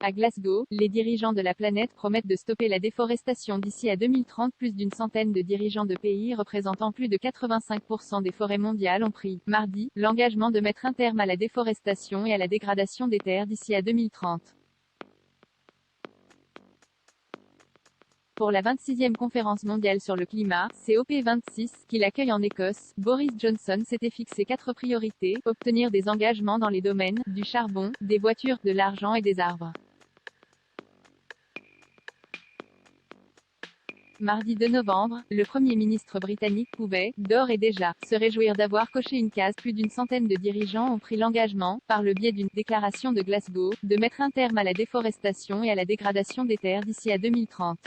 À Glasgow, les dirigeants de la planète promettent de stopper la déforestation d'ici à 2030. Plus d'une centaine de dirigeants de pays représentant plus de 85% des forêts mondiales ont pris, mardi, l'engagement de mettre un terme à la déforestation et à la dégradation des terres d'ici à 2030. Pour la 26e conférence mondiale sur le climat, COP26, qu'il accueille en Écosse, Boris Johnson s'était fixé 4 priorités: obtenir des engagements dans les domaines du charbon, des voitures, de l'argent et des arbres. Mardi 2 novembre, le Premier ministre britannique pouvait, d'ores et déjà, se réjouir d'avoir coché une case. Plus d'une centaine de dirigeants ont pris l'engagement, par le biais d'une déclaration de Glasgow, de mettre un terme à la déforestation et à la dégradation des terres d'ici à 2030.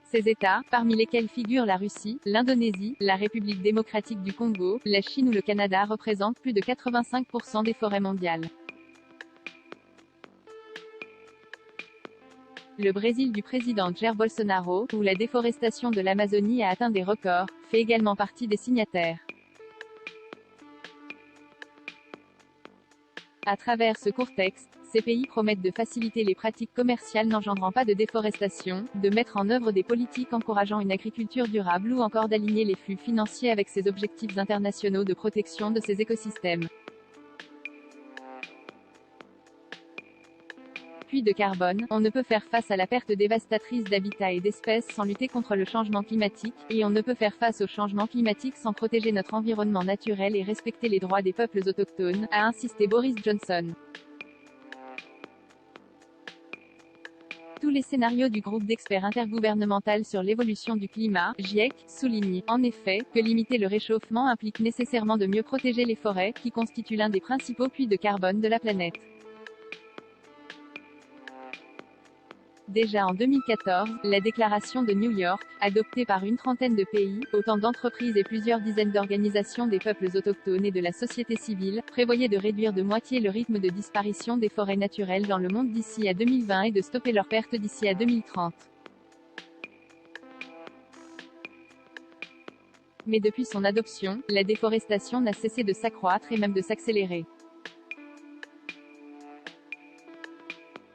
Ces États, parmi lesquels figurent la Russie, l'Indonésie, la République démocratique du Congo, la Chine ou le Canada, représentent plus de 85% des forêts mondiales. Le Brésil du président Jair Bolsonaro, où la déforestation de l'Amazonie a atteint des records, fait également partie des signataires. À travers ce court texte, ces pays promettent de faciliter les pratiques commerciales n'engendrant pas de déforestation, de mettre en œuvre des politiques encourageant une agriculture durable ou encore d'aligner les flux financiers avec ces objectifs internationaux de protection de ces écosystèmes. Puits de carbone, on ne peut faire face à la perte dévastatrice d'habitats et d'espèces sans lutter contre le changement climatique, et on ne peut faire face au changement climatique sans protéger notre environnement naturel et respecter les droits des peuples autochtones, a insisté Boris Johnson. Tous les scénarios du groupe d'experts intergouvernemental sur l'évolution du climat, GIEC, soulignent, en effet, que limiter le réchauffement implique nécessairement de mieux protéger les forêts, qui constituent l'un des principaux puits de carbone de la planète. Déjà en 2014, la déclaration de New York, adoptée par une trentaine de pays, autant d'entreprises et plusieurs dizaines d'organisations des peuples autochtones et de la société civile, prévoyait de réduire de moitié le rythme de disparition des forêts naturelles dans le monde d'ici à 2020 et de stopper leur perte d'ici à 2030. Mais depuis son adoption, la déforestation n'a cessé de s'accroître et même de s'accélérer.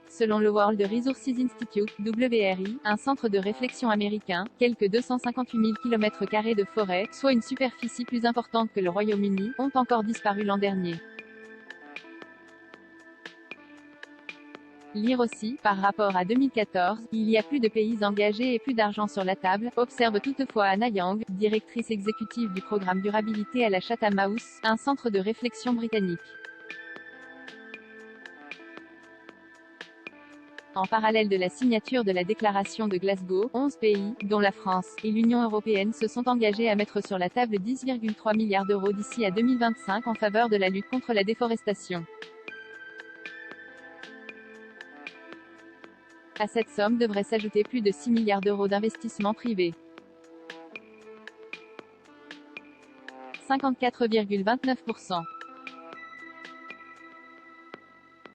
Selon le World Resources Institute, WRI, un centre de réflexion américain, quelques 258 000 km² de forêt, soit une superficie plus importante que le Royaume-Uni, ont encore disparu l'an dernier. Lire aussi, par rapport à 2014, il y a plus de pays engagés et plus d'argent sur la table, observe toutefois Anna Young, directrice exécutive du programme Durabilité à la Chatham House, un centre de réflexion britannique. En parallèle de la signature de la déclaration de Glasgow, 11 pays, dont la France, et l'Union européenne se sont engagés à mettre sur la table 10,3 milliards d'euros d'ici à 2025 en faveur de la lutte contre la déforestation. À cette somme devrait s'ajouter plus de 6 milliards d'euros d'investissements privés. 54,29%.